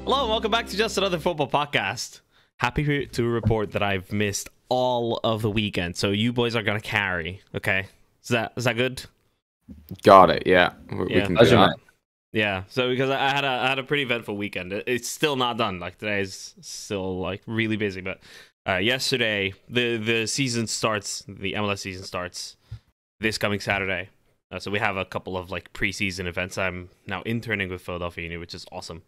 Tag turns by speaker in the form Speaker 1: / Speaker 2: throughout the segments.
Speaker 1: Hello, and welcome back to Just Another Football Podcast. Happy to report that I've missed all of the weekend, so you boys are gonna carry. Okay, is that good?
Speaker 2: Got it. Yeah, we can do that.
Speaker 1: Yeah. So because I had a pretty eventful weekend. It's still not done. Like today's still like really busy, but yesterday the season starts. The MLS season starts this coming Saturday. So we have a couple of like preseason events. I'm now interning with Philadelphia Uni, which is awesome.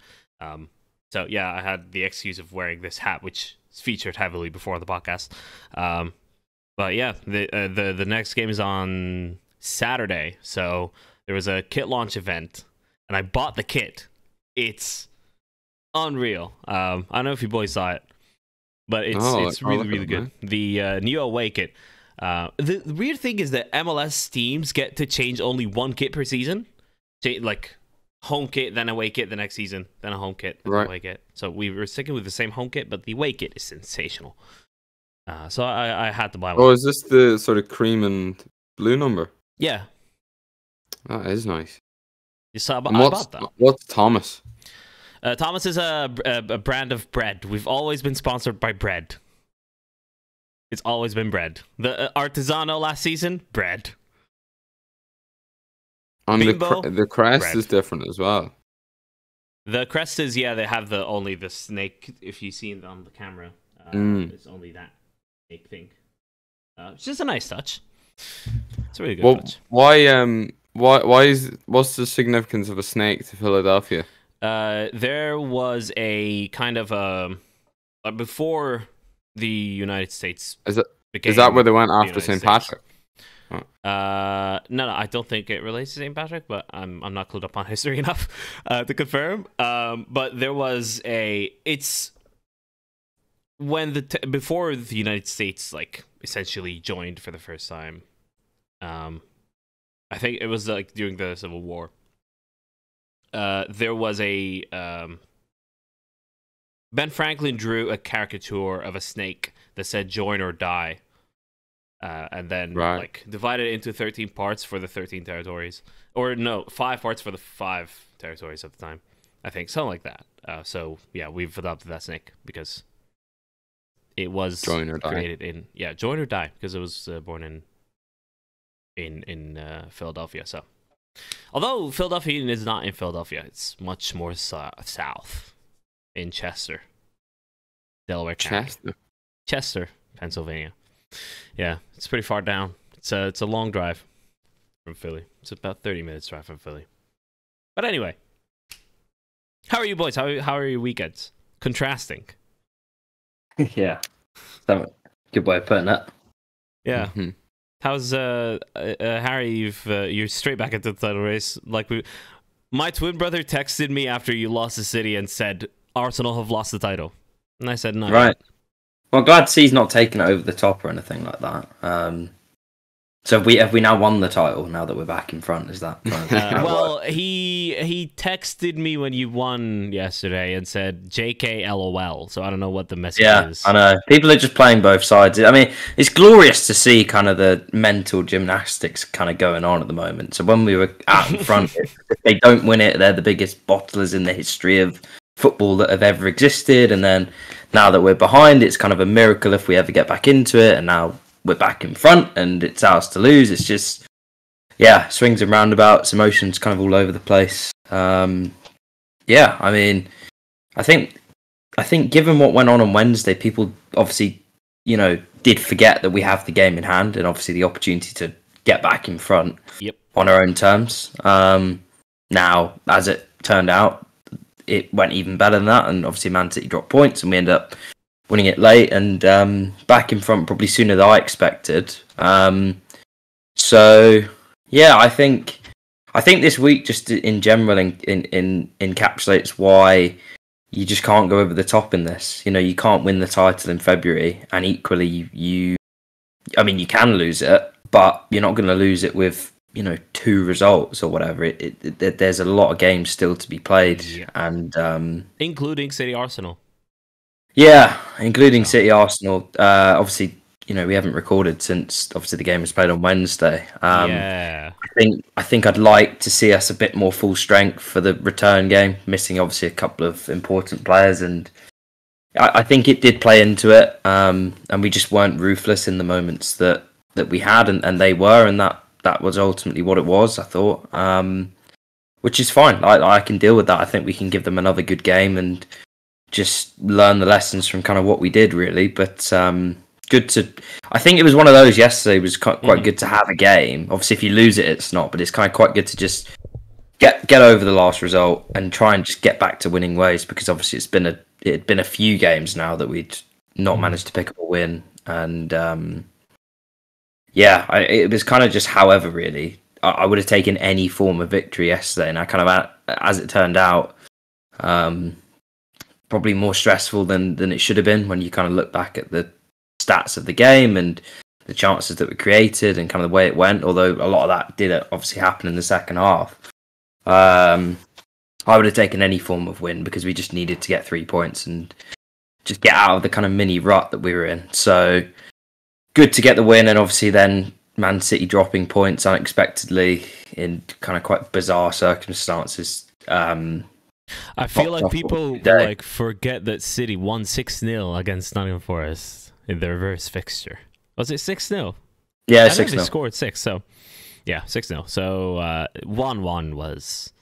Speaker 1: So yeah, I had the excuse of wearing this hat, which is featured heavily before the podcast. But yeah, the next game is on Saturday. So there was a kit launch event, and I bought the kit. It's unreal. I don't know if you boys saw it, but it's really good. The new away kit. The weird thing is that MLS teams get to change only one kit per season. Like home kit, then away kit the next season, then a home kit, then away kit. So we were sticking with the same home kit, but the away kit is sensational. So I had to buy one.
Speaker 2: Oh, is this the sort of cream and blue number?
Speaker 1: Yeah.
Speaker 2: That is nice.
Speaker 1: You saw I bought that.
Speaker 2: What's Thomas?
Speaker 1: Thomas is a brand of bread. We've always been sponsored by bread. It's always been bread. The Artigiano last season, bread.
Speaker 2: And
Speaker 1: Bimbo,
Speaker 2: the crest
Speaker 1: bread.
Speaker 2: is different as well.
Speaker 1: The crest is, yeah, they have only the snake. If you see it on the camera, it's only that snake thing. It's just a nice touch. It's a really good touch.
Speaker 2: What's the significance of a snake to Philadelphia?
Speaker 1: There was a kind of before the United States.
Speaker 2: Is that where they went after St. Patrick?
Speaker 1: No, I don't think it relates to St. Patrick, but I'm not clued up on history enough to confirm. But there was it's when before the United States like essentially joined for the first time. I think it was like during the Civil War. There was a Ben Franklin drew a caricature of a snake that said "Join or Die." And then like divided it into 13 parts for the 13 territories, or no, 5 parts for the 5 territories at the time. I think something like that. So yeah, we've adopted that snake because it was created in Join or Die because it was born in Philadelphia. So although Philadelphia is not in Philadelphia, it's much more south in Chester, Delaware County. Chester, Pennsylvania. Yeah, it's pretty far down. It's a long drive from Philly. It's about 30 minutes drive from Philly. But anyway, how are you boys? How are your weekends? Contrasting.
Speaker 3: Yeah, good way of putting it.
Speaker 1: Yeah. Mm-hmm. How's Harry? You're straight back into the title race. Like my twin brother texted me after you lost the City and said Arsenal have lost the title, and I said no.
Speaker 3: Right. Well, I'm glad to see he's not taken it over the top or anything like that. So have we now won the title now that we're back in front? Is that kind of
Speaker 1: well, he texted me when you won yesterday and said JK LOL. So I don't know what the message is.
Speaker 3: I know. People are just playing both sides. I mean, it's glorious to see kind of the mental gymnastics kind of going on at the moment. So when we were out in front, if they don't win it, they're the biggest bottlers in the history of football that have ever existed. And then now that we're behind, it's kind of a miracle if we ever get back into it. And now we're back in front and it's ours to lose. It's just, swings and roundabouts, emotions kind of all over the place. I mean, I think given what went on Wednesday, people obviously, did forget that we have the game in hand and obviously the opportunity to get back in front on our own terms. Now, as it turned out, it went even better than that, and obviously Man City dropped points and we ended up winning it late and back in front probably sooner than I expected. I think this week just in general encapsulates why you just can't go over the top in this. You can't win the title in February, and equally you can lose it, but you're not going to lose it with 2 results or whatever. There's a lot of games still to be played, and
Speaker 1: including City Arsenal.
Speaker 3: Yeah, including City Arsenal. Obviously, we haven't recorded since obviously the game was played on Wednesday. I think I'd like to see us a bit more full strength for the return game, missing obviously a couple of important players, and I think it did play into it. And we just weren't ruthless in the moments that we had, and they were, and that was ultimately what it was, I thought. Which is fine. I can deal with that. I think we can give them another good game and just learn the lessons from kind of what we did, really. But good to. I think it was one of those yesterday. It was quite good to have a game. Obviously, if you lose it, it's not. But it's kind of quite good to just get over the last result and try and just get back to winning ways, because obviously it had been a few games now that we'd not managed to pick up a win, and it was kind of just however, really. I would have taken any form of victory yesterday, and I kind of, as it turned out, probably more stressful than it should have been when you kind of look back at the stats of the game and the chances that were created and kind of the way it went, although a lot of that did obviously happen in the second half. I would have taken any form of win because we just needed to get 3 points and just get out of the kind of mini rut that we were in. So good to get the win, and obviously then Man City dropping points unexpectedly in kind of quite bizarre circumstances.
Speaker 1: I feel like people like forget that City won 6-0 against Nottingham Forest in the reverse fixture. Was it 6-0?
Speaker 3: Yeah,
Speaker 1: 6-0. They
Speaker 3: 6-0.
Speaker 1: scored 6, so yeah, 6-0. So 1-1 was.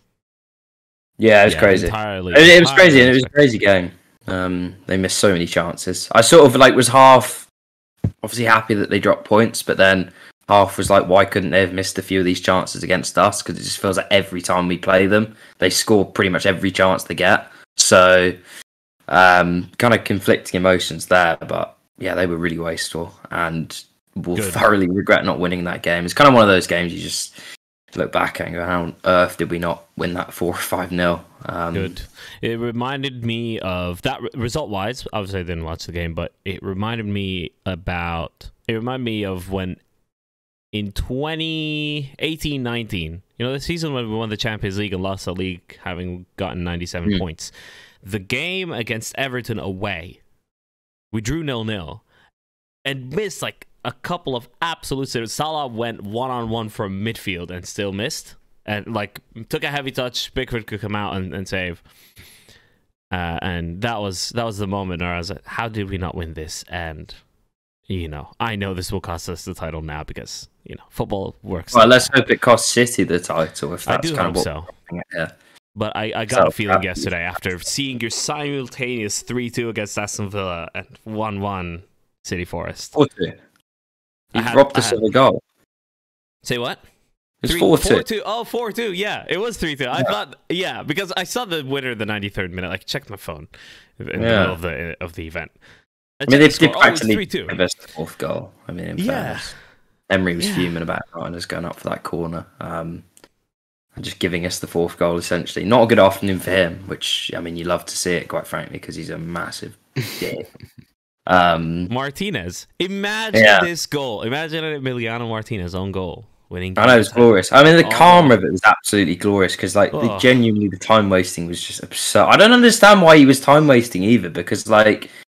Speaker 3: Yeah, it was crazy. It was crazy, and it was a crazy game. They missed so many chances. I sort of was half obviously happy that they dropped points, but then half was like, why couldn't they have missed a few of these chances against us? Because it just feels like every time we play them, they score pretty much every chance they get. So kind of conflicting emotions there, but yeah, they were really wasteful, and will thoroughly regret not winning that game. It's kind of one of those games you just look back and go, how on earth did we not win that 4 or 5-0?
Speaker 1: Good. It reminded me of that result-wise. Obviously, I didn't watch the game, but it reminded me of when in 2018-19, the season when we won the Champions League and lost the league, having gotten 97 points. The game against Everton away, we drew 0-0 and missed a couple of absolute saves. Salah went one-on-one from midfield and still missed. And took a heavy touch. Pickford could come out and save. And that was the moment where I was like, how did we not win this? And I know this will cost us the title now because football works.
Speaker 3: Well, let's hope it costs City the title. If that's kind of what
Speaker 1: so.
Speaker 3: Yeah.
Speaker 1: But I got a feeling yesterday after seeing your simultaneous 3-2 against Aston Villa and 1-1 City Forest.
Speaker 3: 4-2. You robbed us of a goal.
Speaker 1: Say what?
Speaker 3: It's 4-2.
Speaker 1: Oh, 4-2. Yeah, it was 3-2. I thought, because I saw the winner in the 93rd minute. Checked my phone in the middle of the event.
Speaker 3: I mean, they did practically give us the 4th goal. I mean, in fairness, Emery was fuming about us going up for that corner, and just giving us the 4th goal essentially. Not a good afternoon for him, which you love to see it, quite frankly, because he's a massive dick.
Speaker 1: Martinez, imagine this goal. Imagine Emiliano Martinez own goal. Winning.
Speaker 3: I know, it was glorious. I mean, the calm of it was absolutely glorious because, genuinely, the time wasting was just absurd. I don't understand why he was time wasting either, because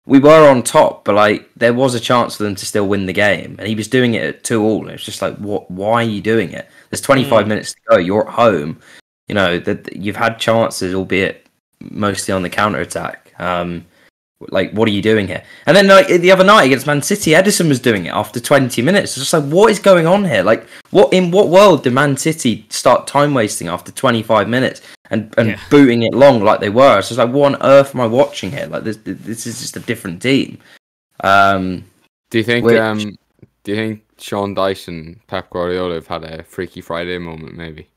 Speaker 3: we were on top, but there was a chance for them to still win the game, and he was doing it at 2-2. And it's just what? Why are you doing it? There's 25 minutes to go. You're at home. You've had chances, albeit mostly on the counter attack. What are you doing here? And then the other night against Man City, Ederson was doing it after 20 minutes. It's just what is going on here? In what world did Man City start time wasting after 25 minutes and booting it long like they were? It's just what on earth am I watching here? This is just a different team.
Speaker 2: Do you think Sean Dyche and Pep Guardiola have had a Freaky Friday moment? Maybe.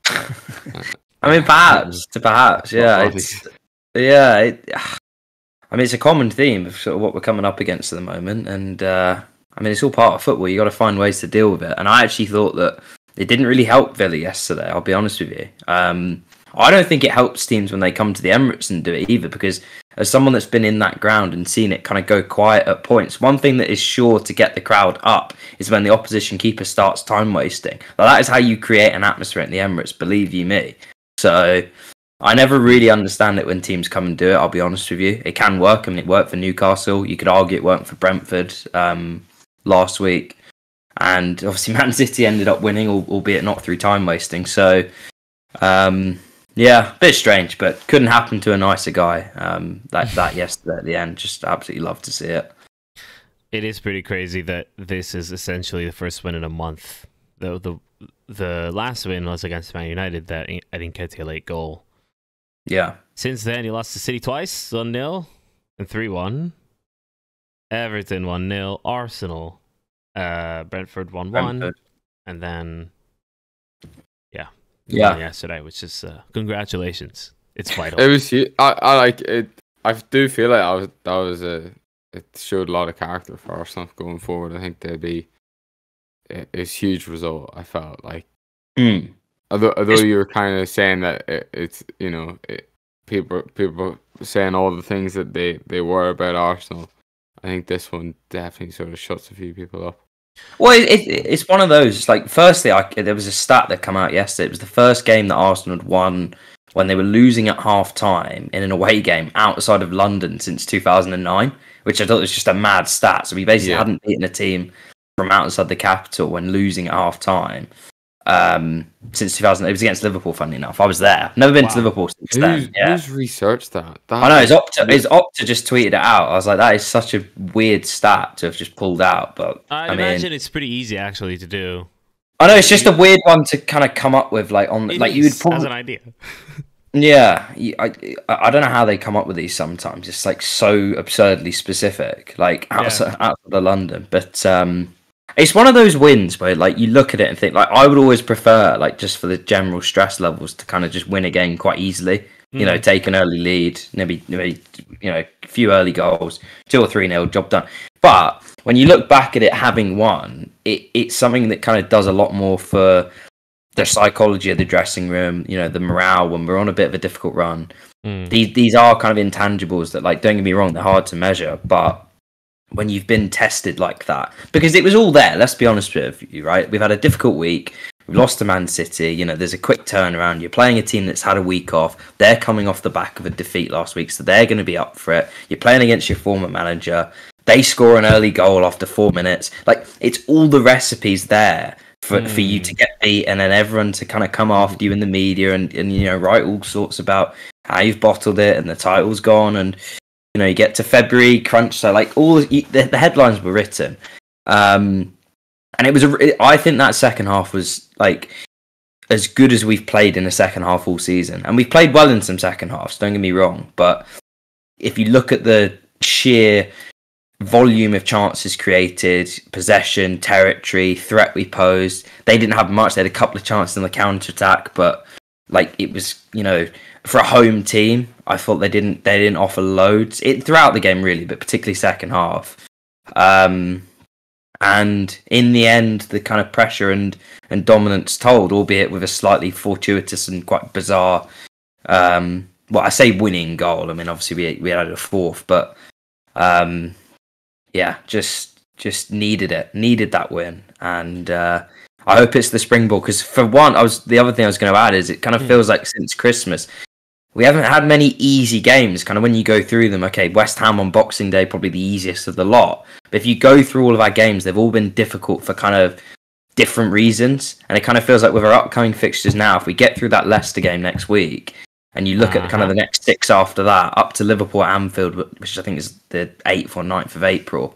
Speaker 3: I mean, perhaps, yeah. It's a common theme of sort of what we're coming up against at the moment, and it's all part of football. You got to find ways to deal with it. And I actually thought that it didn't really help Villa yesterday. I'll be honest with you. I don't think it helps teams when they come to the Emirates and do it either, because as someone that's been in that ground and seen it kind of go quiet at points, one thing that is sure to get the crowd up is when the opposition keeper starts time wasting. That is how you create an atmosphere in the Emirates, believe you me. So I never really understand it when teams come and do it, I'll be honest with you. It can work. It worked for Newcastle. You could argue it worked for Brentford last week. and obviously Man City ended up winning, albeit not through time wasting. So, yeah, a bit strange, but couldn't happen to a nicer guy. That yesterday at the end, just absolutely love to see it.
Speaker 1: It is pretty crazy that this is essentially the first win in a month. The last win was against Man United, that ᴜᵃᵍᵉ late goal.
Speaker 3: Yeah.
Speaker 1: Since then, he lost to City twice, 1-0 and 3-1. Everton 1-0. Arsenal, Brentford 1-1, and then yesterday, which is congratulations. It's vital.
Speaker 2: It was. I like it. I do feel like it showed a lot of character for Arsenal going forward. I think they'd be a huge result. I felt like, although you were kind of saying that it's people saying all the things that they were about Arsenal. I think this one definitely sort of shuts a few people up.
Speaker 3: Well, it's one of those. Like, firstly, there was a stat that came out yesterday. It was the first game that Arsenal had won when they were losing at half time in an away game outside of London since 2009, which I thought was just a mad stat. So we basically hadn't beaten a team from outside the capital when losing at half time since 2000. It was against Liverpool, funnily enough. I was there. Never been to Liverpool since then.
Speaker 2: Who's researched that?
Speaker 3: I know, his Opta just tweeted it out. I was like, that is such a weird stat to have just pulled out. But I
Speaker 1: imagine it's pretty easy actually to do.
Speaker 3: I know, it's just a weird one to kind of come up with, like you would probably
Speaker 1: as an idea.
Speaker 3: Yeah, I don't know how they come up with these sometimes. It's like so absurdly specific, like outside of London. But it's one of those wins where like you look at it and think, like, I would always prefer, like, just for the general stress levels, to kind of just win a game quite easily. You know, take an early lead, maybe a few early goals, 2 or 3-0, job done. But when you look back at it having won, it's something that kind of does a lot more for the psychology of the dressing room, the morale when we're on a bit of a difficult run. These are kind of intangibles that, like, don't get me wrong, they're hard to measure, but when you've been tested like that, because it was all there, let's be honest with you, right? We've had a difficult week. We've lost to Man City. There's a quick turnaround. You're playing a team that's had a week off. They're coming off the back of a defeat last week, so they're going to be up for it. You're playing against your former manager. They score an early goal after 4 minutes. Like, it's all the recipes there for you to get beat, and then everyone to kind of come after you in the media and write all sorts about how you've bottled it and the title's gone, and you get to February crunch. So, like, all the headlines were written. And it was I think that second half was, like, as good as we've played in a second half all season. And we've played well in some second halves, don't get me wrong. But if you look at the sheer volume of chances created, possession, territory, threat we posed, they didn't have much. They had a couple of chances in the counter-attack, but, like, it was, for a home team, I thought they didn't offer loads throughout the game, really, but particularly second half. And in the end, the kind of pressure and dominance told, albeit with a slightly fortuitous and quite bizarre, I say winning goal. I mean, obviously we had a fourth, but just needed that win. And I hope it's the springboard, because for one, the other thing I was going to add is it kind of feels like since Christmas, we haven't had many easy games. Kind of when you go through them, okay, West Ham on Boxing Day, probably the easiest of the lot. But if you go through all of our games, they've all been difficult for kind of different reasons. And it kind of feels like with our upcoming fixtures now, if we get through that Leicester game next week, and you look at kind of the next 6 after that, up to Liverpool at Anfield, which I think is the 8th or 9th of April,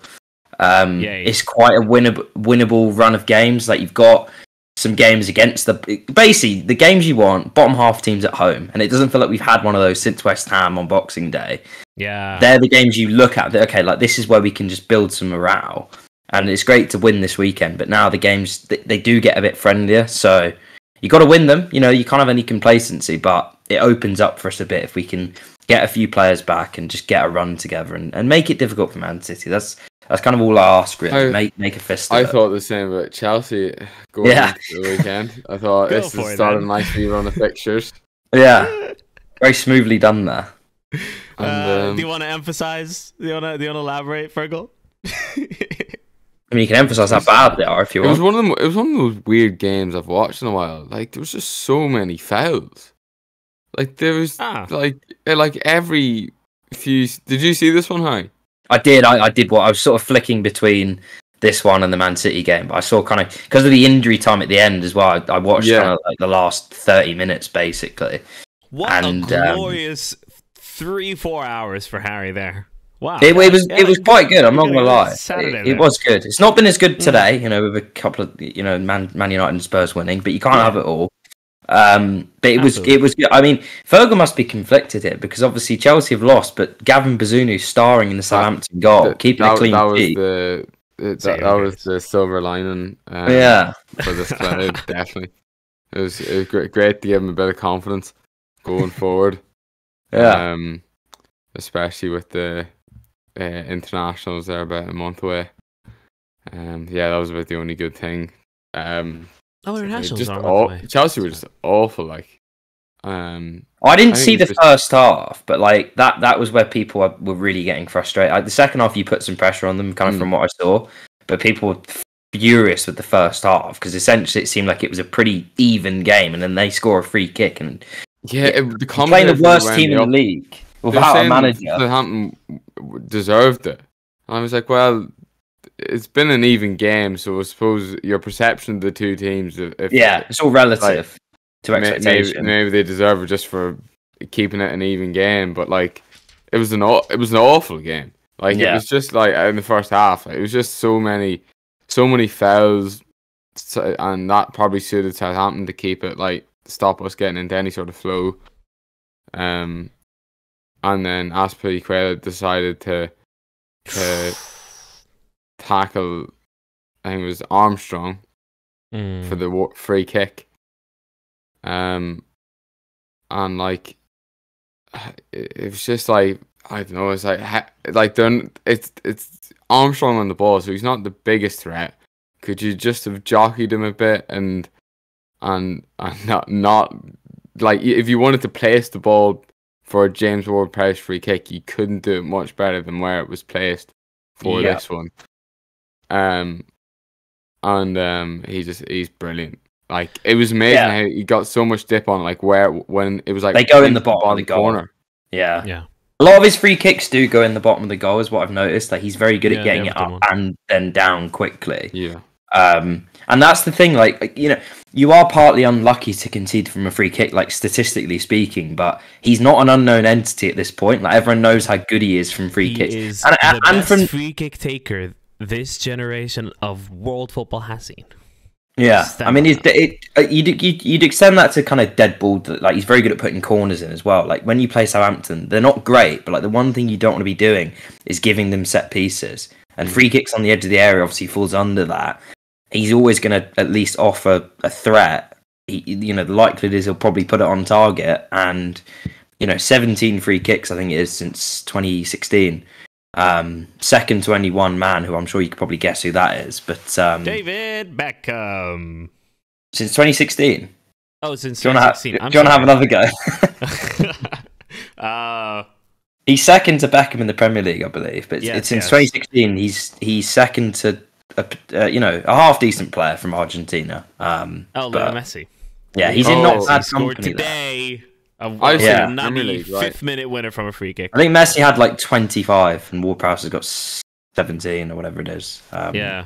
Speaker 3: it's quite a winnable run of games. Like, you've got some games against basically the games you want, bottom half teams at home, and it doesn't feel like we've had one of those since West Ham on Boxing Day.
Speaker 1: Yeah,
Speaker 3: they're the games you look at. Okay, like, this is where we can just build some morale, and it's great to win this weekend. But now the games they do get a bit friendlier, so you got to win them. You can't have any complacency, but it opens up for us a bit if we can get a few players back and just get a run together and make it difficult for Man City. That's kind of all I ask, really. Make a fist of it.
Speaker 2: I thought the same about Chelsea going into the weekend. I thought this has started a nice wee run of fixtures.
Speaker 3: Yeah, very smoothly done there.
Speaker 1: And, do you want to emphasize? Do you want to elaborate, Fergal?
Speaker 3: I mean, you can emphasize how bad they are if you want.
Speaker 2: It was one of those weird games I've watched in a while. Like, there was just so many fouls. Like, there was like every few. Did you see this one, Hi?
Speaker 3: I did. I did. What I was sort of flicking between this one and the Man City game, but I saw kind of because of the injury time at the end as well. I watched kind of like the last 30 minutes basically.
Speaker 1: What a glorious 3-4 hours for Harry there. Wow,
Speaker 3: it was quite good. I'm not gonna lie, it was good. It's not been as good today, with a couple of Man United and Spurs winning, but you can't have it all. But it was good. I mean, Fergal must be conflicted here because obviously Chelsea have lost, but Gavin Bazunu starring in the Southampton goal, keeping a clean sheet.
Speaker 2: That was the silver lining. For this cloud, definitely. It was great to give him a bit of confidence going forward. Especially with the internationals there about a month away. That was about the only good thing.
Speaker 1: Internationals
Speaker 2: Chelsea were just awful. Like,
Speaker 3: I didn't see the first half, but like that was where people were really getting frustrated. Like, the second half, you put some pressure on them, kind of from what I saw, but people were furious with the first half because essentially it seemed like it was a pretty even game, and then they score a free kick and
Speaker 2: playing
Speaker 3: the worst team in the league without a manager.
Speaker 2: Southampton deserved it. And I was like, well, it's been an even game, so I suppose your perception of the two teams,
Speaker 3: it's all relative to expectation.
Speaker 2: Maybe they deserve it just for keeping it an even game, but like it was an awful game. Like it was just like in the first half, it was just so many fouls, and that probably suited Southampton to keep it stop us getting into any sort of flow. And then ᴜʰᵃředᵉ decided to tackle, I think it was Armstrong for the free kick. And like it was just like, I don't know, it's it's Armstrong on the ball, so he's not the biggest threat. Could you just have jockeyed him a bit and not like, if you wanted to place the ball for a James Ward-Prowse free kick, you couldn't do it much better than where it was placed for this one. He's brilliant. Like, it was amazing how he got so much dip on, like, when it was like
Speaker 3: they go in the bottom of the corner.
Speaker 1: Yeah.
Speaker 3: A lot of his free kicks do go in the bottom of the goal, is what I've noticed. Like, he's very good at getting it up and then down quickly.
Speaker 2: Yeah.
Speaker 3: And that's the thing, like, you are partly unlucky to concede from a free kick, like, statistically speaking, but he's not an unknown entity at this point. Like, everyone knows how good he is from free kicks.
Speaker 1: He is the best free kick taker this generation of world football has seen.
Speaker 3: Yeah, I mean, you'd extend that to kind of dead ball. Like, he's very good at putting corners in as well. Like, when you play Southampton, they're not great, but like the one thing you don't want to be doing is giving them set pieces. And free kicks on the edge of the area obviously falls under that. He's always going to at least offer a threat. The likelihood is he'll probably put it on target. And 17 free kicks, I think it is, since 2016. Second to only one man, who I'm sure you could probably guess who that is. But
Speaker 1: David Beckham.
Speaker 3: Since 2016.
Speaker 1: Oh, since 2016.
Speaker 3: Do you want to have another go? He's second to Beckham in the Premier League, I believe. But it's since 2016. He's second to a half decent player from Argentina.
Speaker 1: Messi.
Speaker 3: Yeah, he's in not bad company
Speaker 1: today.
Speaker 2: I've seen a
Speaker 1: 95th minute winner from a free kick.
Speaker 3: I think Messi had like 25, and Ward-Prowse has got 17 or whatever it is.
Speaker 1: David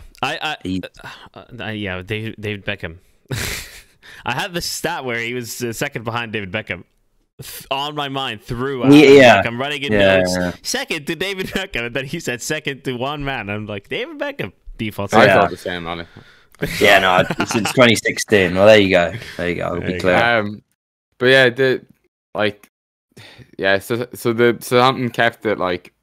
Speaker 1: Beckham. I had the stat where he was second behind David Beckham on my mind throughout. I'm writing in notes. Second to David Beckham, and then he said second to one man. I'm like, David Beckham. Default.
Speaker 2: I thought the same on it.
Speaker 3: Since 2016. Well, there you go. I'll be clear.
Speaker 2: But so the Southampton kept it like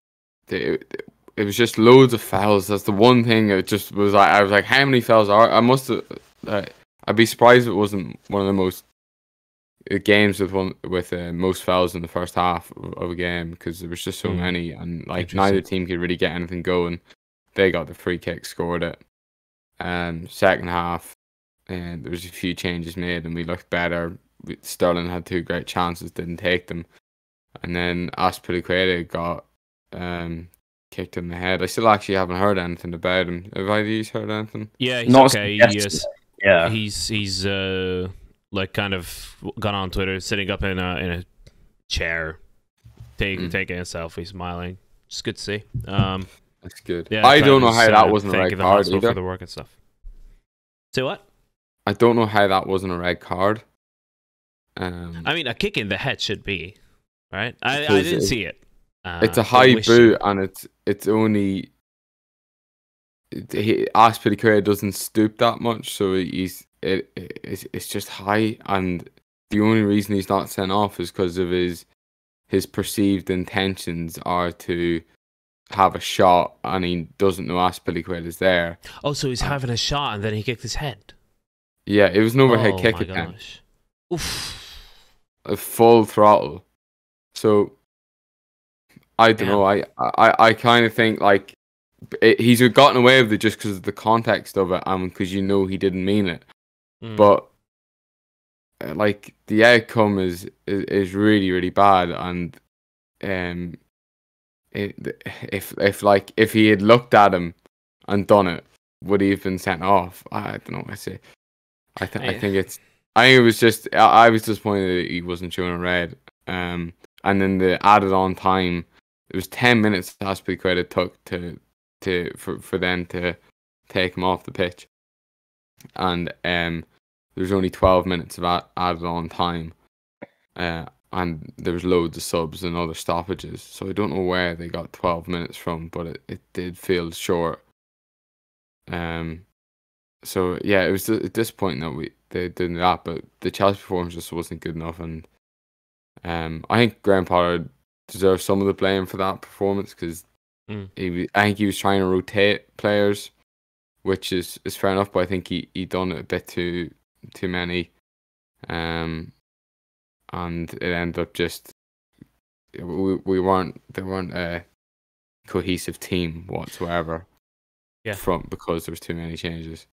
Speaker 2: it was just loads of fouls. That's the one thing. It just was like, I was like, how many fouls are? I must have. I'd be surprised if it wasn't one of the most games with most fouls in the first half of a game, because there was just so many, and like neither team could really get anything going. They got the free kick, scored it. Second half, and there was a few changes made, and we looked better. Sterling had two great chances, didn't take them, and then ᴜʰᵃředᵉ got kicked in the head. I still actually haven't heard anything about him. Have either of you heard anything?
Speaker 1: Yeah, he's okay. Yeah, he's like kind of gone on Twitter, sitting up in a chair, taking a selfie, smiling. It's good to see.
Speaker 2: That's good.
Speaker 1: Yeah,
Speaker 2: I don't know
Speaker 1: was,
Speaker 2: how that wasn't a red
Speaker 1: thanking the
Speaker 2: card
Speaker 1: hospital
Speaker 2: either.
Speaker 1: for the work and stuff. Say what?
Speaker 2: I don't know how that wasn't a red card.
Speaker 1: I mean, a kick in the head should be, right? I
Speaker 2: Because
Speaker 1: didn't see it.
Speaker 2: it's a
Speaker 1: I
Speaker 2: high
Speaker 1: wish-
Speaker 2: boot, and it's only ᴗᴗᵗ doesn't stoop that much, so it's just high, and the only reason he's not sent off is because of his perceived intentions are to have a shot, and he doesn't know ᴗᴗᵗ is there.
Speaker 1: Oh, so he's having a shot and then he kicked his head.
Speaker 2: Yeah, it was an overhead
Speaker 1: Oh
Speaker 2: kick
Speaker 1: my
Speaker 2: attempt,
Speaker 1: gosh. Oof.
Speaker 2: a full throttle. So I don't know. I kind of think like he's gotten away with it just because of the context of it, and because you know he didn't mean it. But like the outcome is really really bad, and if he had looked at him and done it, would he have been sent off? I don't know. I think it was just I was disappointed that he wasn't shown a red. And then the added on time, it was 10 minutes ᴗᴗᵗ took for them to take him off the pitch, and there's only 12 minutes of added on time, and there was loads of subs and other stoppages. So I don't know where they got 12 minutes from, but it did feel short. So yeah, it was disappointing that they did that, but the Chelsea performance just wasn't good enough, and I think Graham Potter deserves some of the blame for that performance, because I think he was trying to rotate players, which is fair enough, but I think he done it a bit too many, and it ended up just they weren't a cohesive team whatsoever.
Speaker 1: Yeah,
Speaker 2: because there was too many changes.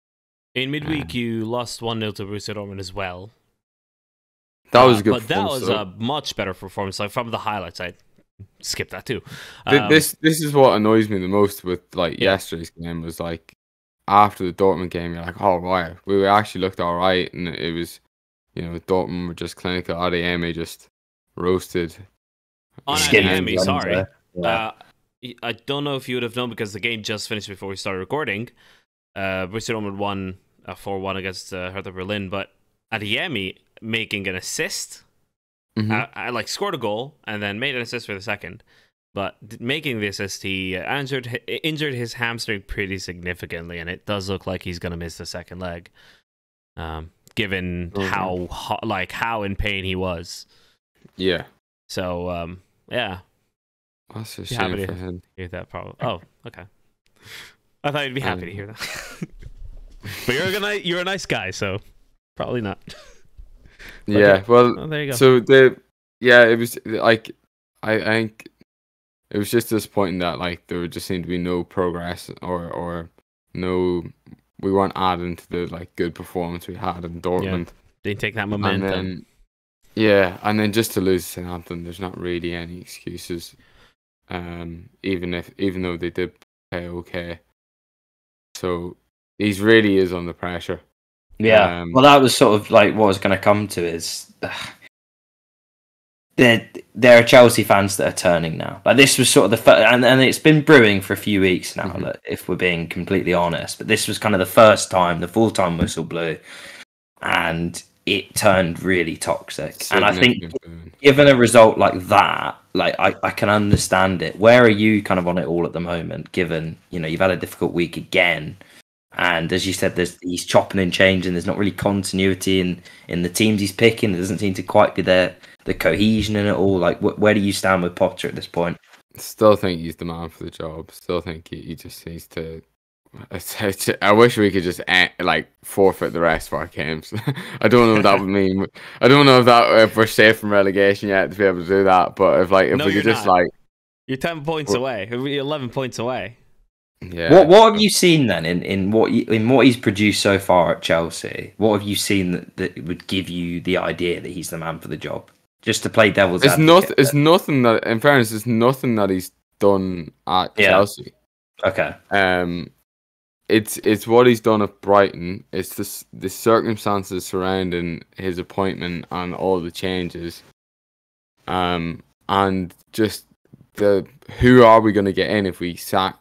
Speaker 1: In midweek, you lost 1-0 to Borussia Dortmund as well.
Speaker 2: That was a good
Speaker 1: but that was
Speaker 2: though.
Speaker 1: a much better performance. Like from the highlights, I skipped that too.
Speaker 2: This is what annoys me the most with yesterday's game, was like after the Dortmund game, you're like, oh wow, we actually looked all right, and it was, Dortmund were just clinical. Adeyemi just roasted.
Speaker 1: On
Speaker 3: Adeyemi,
Speaker 1: sorry.
Speaker 3: Yeah.
Speaker 1: I don't know if you would have known, because the game just finished before we started recording. Borussia Dortmund won 4-1 against Hertha Berlin, but Adeyemi making an assist, I scored a goal and then made an assist for the second. But making the assist, he injured his hamstring pretty significantly, and it does look like he's going to miss the second leg, given how in pain he was.
Speaker 2: Yeah.
Speaker 1: So yeah.
Speaker 2: That's a shame for him.
Speaker 1: Hear that problem. Oh, okay. I thought you'd be happy to hear that. But you're a nice guy, so probably not.
Speaker 2: Yeah, well,
Speaker 1: there you go.
Speaker 2: So it was like I think it was just disappointing that there just seemed to be no progress or no, we weren't adding to the good performance we had in Dortmund.
Speaker 1: Didn't take that momentum.
Speaker 2: And then just to lose to Southampton, there's not really any excuses. Even though they did play okay, so he really is under pressure.
Speaker 3: Yeah, well, that was sort of what I was going to come to is there are Chelsea fans that are turning now. This was sort of the first, and it's been brewing for a few weeks now. If we're being completely honest, but this was kind of the first time the full-time whistle blew, and it turned really toxic. And I think, given a result like that, I can understand it. Where are you kind of on it all at the moment? Given you've had a difficult week again. And as you said, he's chopping and changing. There's not really continuity in the teams he's picking. There doesn't seem to quite be the cohesion in it all. Where do you stand with Potter at this point?
Speaker 2: Still think he's the man for the job. Still think he just needs to. I wish we could just forfeit the rest of our games. I don't know what that would mean. I don't know if we're safe from relegation yet to be able to do that. But if we could just
Speaker 1: you're 10 points away. You're 11 points away.
Speaker 2: Yeah.
Speaker 3: What have you seen then in what he's produced so far at Chelsea? What have you seen that would give you the idea that he's the man for the job? Just to play devil's advocate.
Speaker 2: It's nothing that, in fairness, it's nothing that he's done at Chelsea.
Speaker 3: Okay.
Speaker 2: It's what he's done at Brighton. It's the circumstances surrounding his appointment and all the changes. And just who are we going to get in if we sack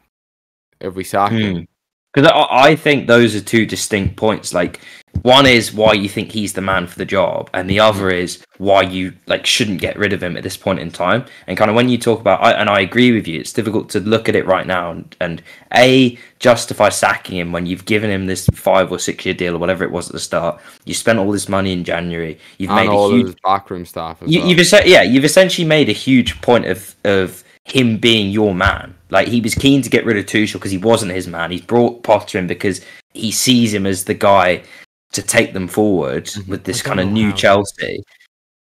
Speaker 2: if we sack him.
Speaker 3: Because I think those are two distinct points. Like, one is why you think he's the man for the job, and the other is why you like shouldn't get rid of him at this point in time. And kind of when you talk about, and I agree with you, it's difficult to look at it right now and justify sacking him when you've given him this 5 or 6 year deal or whatever it was at the start. You spent all this money in January. You've made
Speaker 2: all
Speaker 3: a huge
Speaker 2: his backroom staff.
Speaker 3: You've essentially made a huge point of him being your man. Like, he was keen to get rid of Tuchel because he wasn't his man. He's brought Potter in because he sees him as the guy to take them forward with this kind of new Chelsea.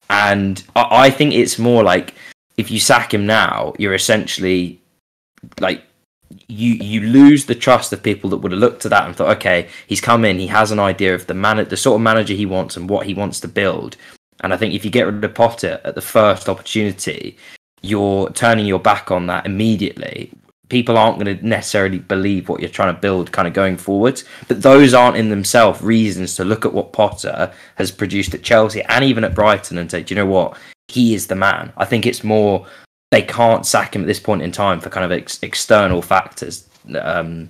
Speaker 3: And I think it's more like, if you sack him now, you're essentially like, you lose the trust of people that would have looked at that and thought, okay, he's come in, he has an idea of the sort of manager he wants and what he wants to build. And I think if you get rid of Potter at the first opportunity, you're turning your back on that immediately. People aren't going to necessarily believe what you're trying to build kind of going forwards, but those aren't in themselves reasons to look at what Potter has produced at Chelsea and even at Brighton and say, do you know what, he is the man. I think it's more they can't sack him at this point in time for kind of external factors, not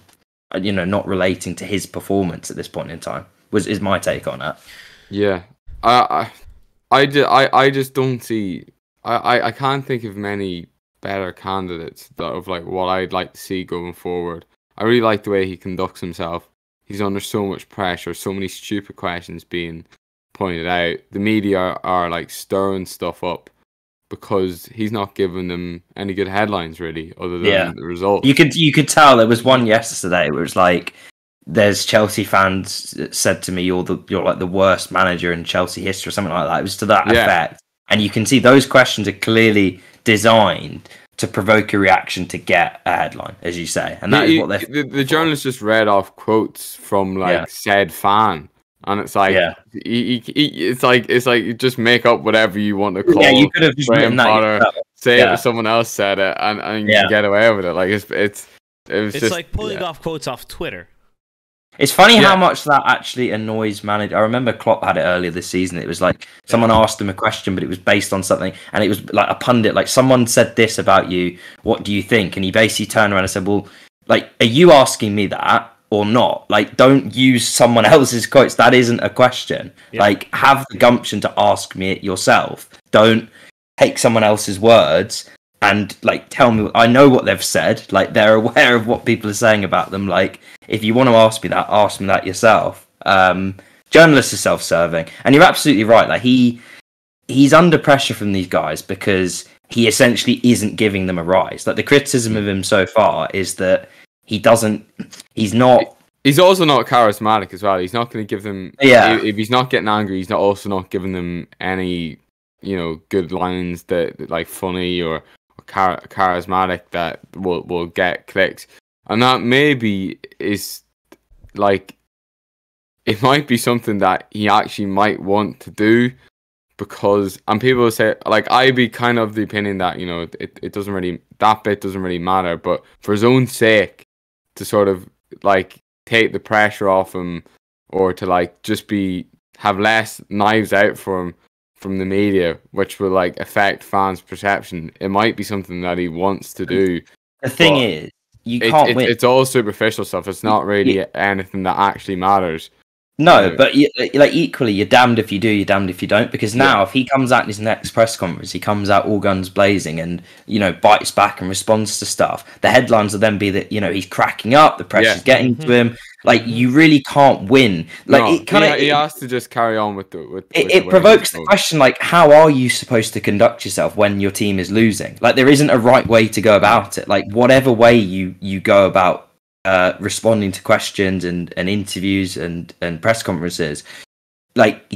Speaker 3: relating to his performance at this point in time, is my take on that.
Speaker 2: Yeah, I just don't see. I can't think of many better candidates of like what I'd like to see going forward. I really like the way he conducts himself. He's under so much pressure, so many stupid questions being pointed out. The media are like stirring stuff up because he's not giving them any good headlines really, other than the result.
Speaker 3: You could tell there was one yesterday where it was like, there's Chelsea fans that said to me, you're like the worst manager in Chelsea history or something like that. It was to that effect. And you can see those questions are clearly designed to provoke a reaction to get a headline, as you say. And that is what they're...
Speaker 2: The journalist just read off quotes from said fan. And it's like, it's like you just make up whatever you want to call. Yeah, you could have just written that. Say it, someone else said it, and you get away with it. Like it's just
Speaker 1: like pulling off quotes off Twitter.
Speaker 3: It's funny how much that actually annoys managers. I remember Klopp had it earlier this season. It was like someone asked him a question, but it was based on something, and it was like a pundit, like someone said this about you. What do you think? And he basically turned around and said, "Well, like, are you asking me that or not? Like, don't use someone else's quotes. That isn't a question. Yeah. Like, have the gumption to ask me it yourself. Don't take someone else's words." And like, tell me, I know what they've said. Like, they're aware of what people are saying about them. Like, if you want to ask me that yourself. Journalists are self-serving, and you're absolutely right. Like, he's under pressure from these guys because he essentially isn't giving them a rise. Like, the criticism of him so far is that he's not.
Speaker 2: He's also not charismatic as well. He's not going to give them. Yeah. If he's not getting angry, he's also not giving them any, good lines that like funny or charismatic that will get clicks. And that maybe is like, it might be something that he actually might want to do because, and people will say, like, I'd be kind of the opinion that, it doesn't really, that bit doesn't really matter, but for his own sake, to sort of like take the pressure off him, or to like just have less knives out for him from the media, which will like affect fans' perception. It might be something that he wants to do.
Speaker 3: The thing is, you can't win.
Speaker 2: It's all superficial stuff. It's not really anything that actually matters.
Speaker 3: No, but like equally, you're damned if you do, you're damned if you don't. Because now, if he comes out in his next press conference, he comes out all guns blazing and bites back and responds to stuff. The headlines will then be that he's cracking up, the pressure's getting to him. Like, you really can't win. Like,
Speaker 2: he has to just carry on with
Speaker 3: it provokes the question, like, how are you supposed to conduct yourself when your team is losing? Like, there isn't a right way to go about it. Like, whatever way you go about responding to questions and interviews and press conferences, like,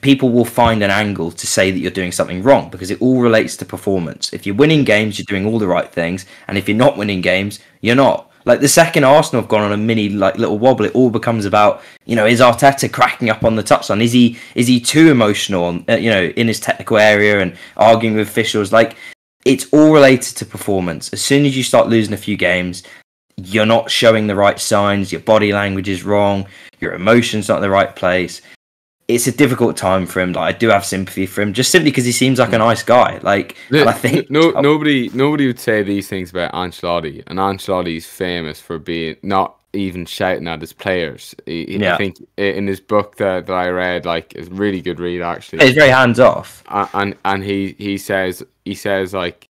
Speaker 3: people will find an angle to say that you're doing something wrong because it all relates to performance. If you're winning games, you're doing all the right things, and if you're not winning games, you're not. Like, the second Arsenal have gone on a mini little wobble, it all becomes about, is Arteta cracking up on the touchline? Is he too emotional in his technical area and arguing with officials? Like, it's all related to performance. As soon as you start losing a few games, you're not showing the right signs, your body language is wrong, your emotion's not in the right place. it's a difficult time for him. Like, I do have sympathy for him, just simply because he seems like a nice guy. Like, and I think
Speaker 2: nobody would say these things about Ancelotti, and Ancelotti's famous for being not even shouting at his players. I think in his book that I read, like, it's a really good read actually.
Speaker 3: He's very hands off,
Speaker 2: and he says like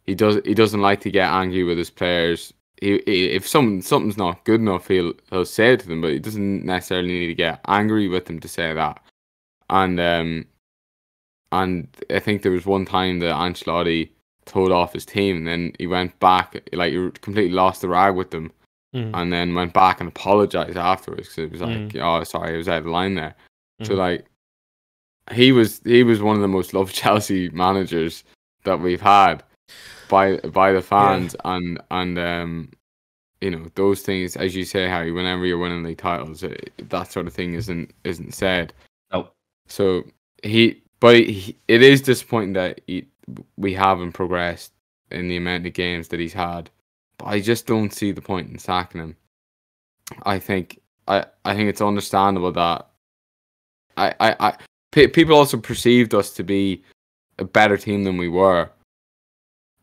Speaker 2: he doesn't like to get angry with his players. If something's not good enough, he'll say it to them, but he doesn't necessarily need to get angry with them to say that. And I think there was one time that Ancelotti told off his team, and then he went back, like, he completely lost the rag with them, and then went back and apologized afterwards because it was like, oh, sorry, I was out of line there. So like, he was one of the most loved Chelsea managers that we've had by the fans, and you know, those things, as you say, Harry, whenever you're winning league titles, that sort of thing isn't said.
Speaker 3: Nope.
Speaker 2: So it is disappointing that we haven't progressed in the amount of games that he's had, but I just don't see the point in sacking him. I think it's understandable that people also perceived us to be a better team than we were.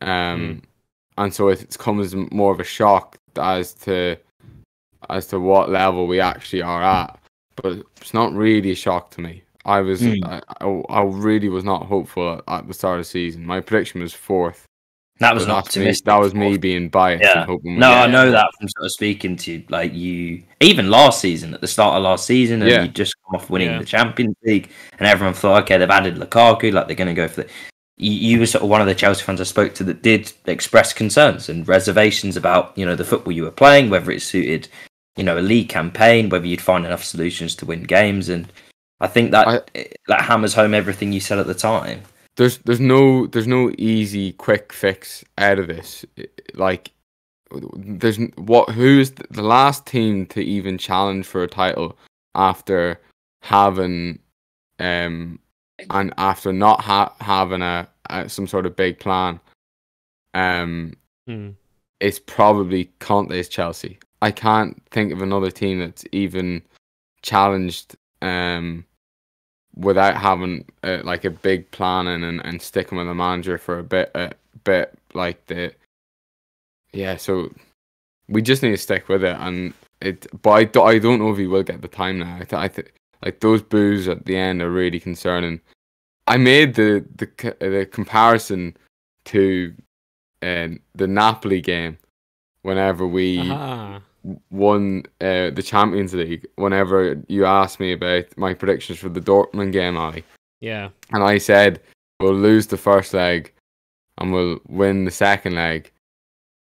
Speaker 2: And so it's come as more of a shock as to what level we actually are at, but it's not really a shock to me. I really was not hopeful at the start of the season. My prediction was 4th.
Speaker 3: That was optimistic.
Speaker 2: That was me being biased.
Speaker 3: Yeah. I know that from sort of speaking to you. Like, you, even last season, at the start of last season, and you just come off winning the Champions League, and everyone thought, okay, they've added Lukaku, like, they're going to go for the. You were sort of one of the Chelsea fans I spoke to that did express concerns and reservations about, you know, the football you were playing, whether it suited, you know, a league campaign, whether you'd find enough solutions to win games, and I think that hammers home everything you said at the time.
Speaker 2: There's no easy quick fix out of this. Like, who's the last team to even challenge for a title after having and after not having some sort of big plan, it's probably Conte's Chelsea. I can't think of another team that's even challenged without having like a big plan and sticking with the manager for a bit like the. Yeah, so we just need to stick with it, but I don't know if he will get the time now. I think like those boos at the end are really concerning. I made the comparison to the Napoli game whenever we won the Champions League. Whenever you asked me about my predictions for the Dortmund game, Ali, and I said we'll lose the first leg and we'll win the second leg.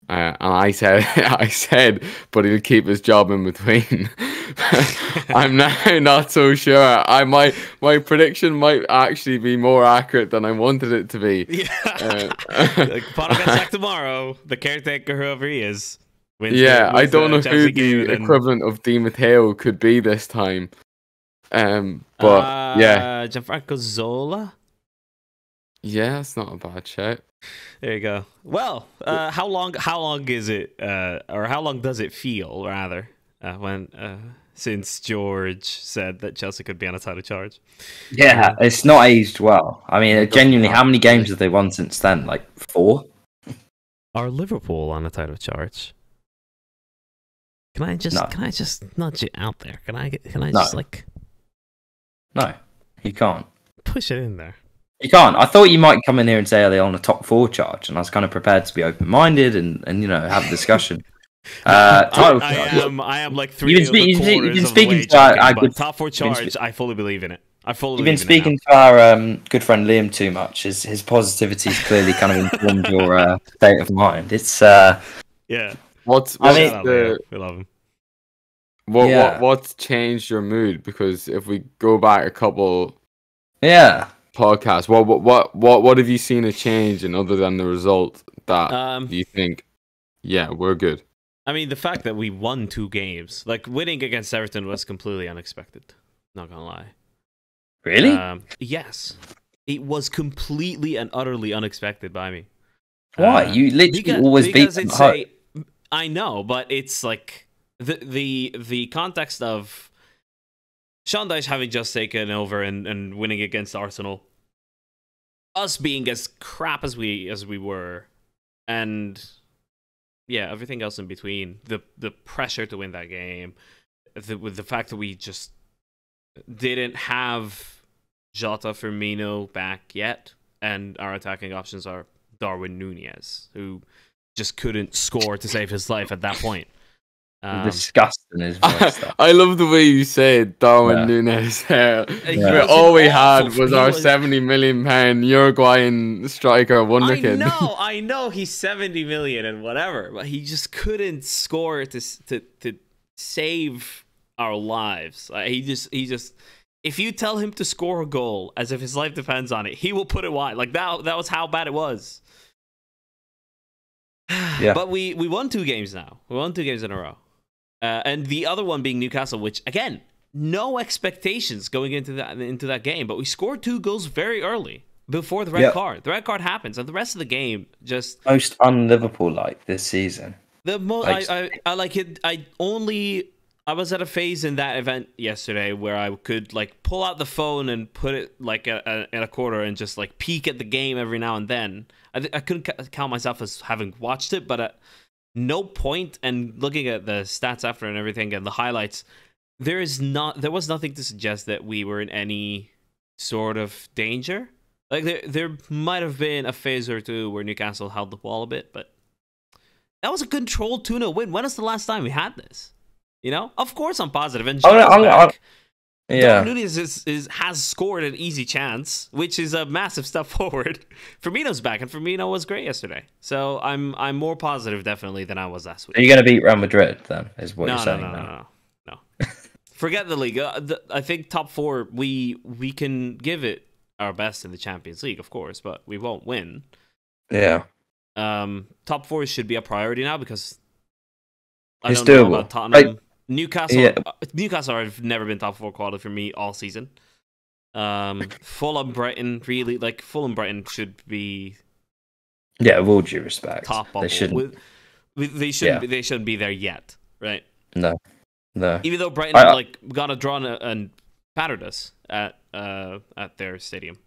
Speaker 2: And I said, but he'll keep his job in between. I'm now not so sure. My prediction might actually be more accurate than I wanted it to be.
Speaker 1: Like, Potter gets back tomorrow. The caretaker, whoever he is.
Speaker 2: I don't know who the equivalent of Di Matteo could be this time. But
Speaker 1: Gianfranco Zola.
Speaker 2: Yeah, it's not a bad shout.
Speaker 1: There you go. Well, how long is it, or how long does it feel, rather, since George said that Chelsea could be on a title charge?
Speaker 3: Yeah, it's not aged well. I mean, genuinely, how many games have they won since then? Like 4?
Speaker 1: Are Liverpool on a title charge? Can I just nudge it out there? Can I just like?
Speaker 3: No, you can't
Speaker 1: push it in there.
Speaker 3: You can't. I thought you might come in here and say, are they on a top 4 charge? And I was kind of prepared to be open-minded and you know, have a discussion.
Speaker 1: I am like 3
Speaker 3: you've been speaking to our
Speaker 1: top 4 charge. I fully believe in it.
Speaker 3: You've been speaking to our good friend Liam too much. His positivity has clearly kind of informed your state of mind. It's
Speaker 1: yeah.
Speaker 2: We love him. What's changed your mood? Because if we go back a couple podcasts, what have you seen a change in other than the result that you think, yeah, we're good?
Speaker 1: I mean, the fact that we won 2 games, like winning against Everton, was completely unexpected. Not gonna lie.
Speaker 3: Really?
Speaker 1: Yes, it was completely and utterly unexpected by me.
Speaker 3: Why? You literally always beat them home.
Speaker 1: I know, but it's like the context of Sean Dyche having just taken over and winning against Arsenal, us being as crap as we were, and yeah, everything else in between, the pressure to win that game, with the fact that we just didn't have Jota, Firmino back yet, and our attacking options are Darwin Núñez, who just couldn't score to save his life at that point.
Speaker 3: Disgusting his voice.
Speaker 2: I love the way you say Darwin Núñez there. All we had was our £70 million Uruguayan striker Wonderkid.
Speaker 1: I know he's 70 million and whatever, but he just couldn't score to save our lives. He just if you tell him to score a goal as if his life depends on it, he will put it wide. Like that was how bad it was. Yeah. But we won 2 games now. We won 2 games in a row. And the other one being Newcastle, which again, no expectations going into that game, but we scored 2 goals very early before the red card. The red card happens, and the rest of the game just
Speaker 3: most un-Liverpool like this season.
Speaker 1: The most I like it. I was at a phase in that event yesterday where I could like pull out the phone and put it like in a corner and just like peek at the game every now and then. I couldn't count myself as having watched it, but at no point, and looking at the stats after and everything and the highlights, there was nothing to suggest that we were in any sort of danger. Like there might have been a phase or two where Newcastle held the ball a bit, but that was a controlled 2-0 win. When was the last time we had this? You know, of course I'm positive. And Darwin Núñez has scored an easy chance, which is a massive step forward. Firmino's back, and Firmino was great yesterday. So I'm more positive definitely than I was last week.
Speaker 3: Are you going to beat Real Madrid then? Is what you're saying?
Speaker 1: No. Forget the league. I think top 4 we can give it our best in the Champions League, of course, but we won't win.
Speaker 3: Yeah.
Speaker 1: Top 4 should be a priority now because
Speaker 3: It's
Speaker 1: I don't know
Speaker 3: doable.
Speaker 1: about Tottenham. Newcastle have never been top 4 quality for me all season. Fulham, Brighton, really like Fulham, Brighton should be.
Speaker 3: Yeah, with all due respect,
Speaker 1: top bubble.
Speaker 3: They shouldn't.
Speaker 1: They shouldn't be there yet, right?
Speaker 3: No.
Speaker 1: Even though Brighton got a draw and battered us at their stadium,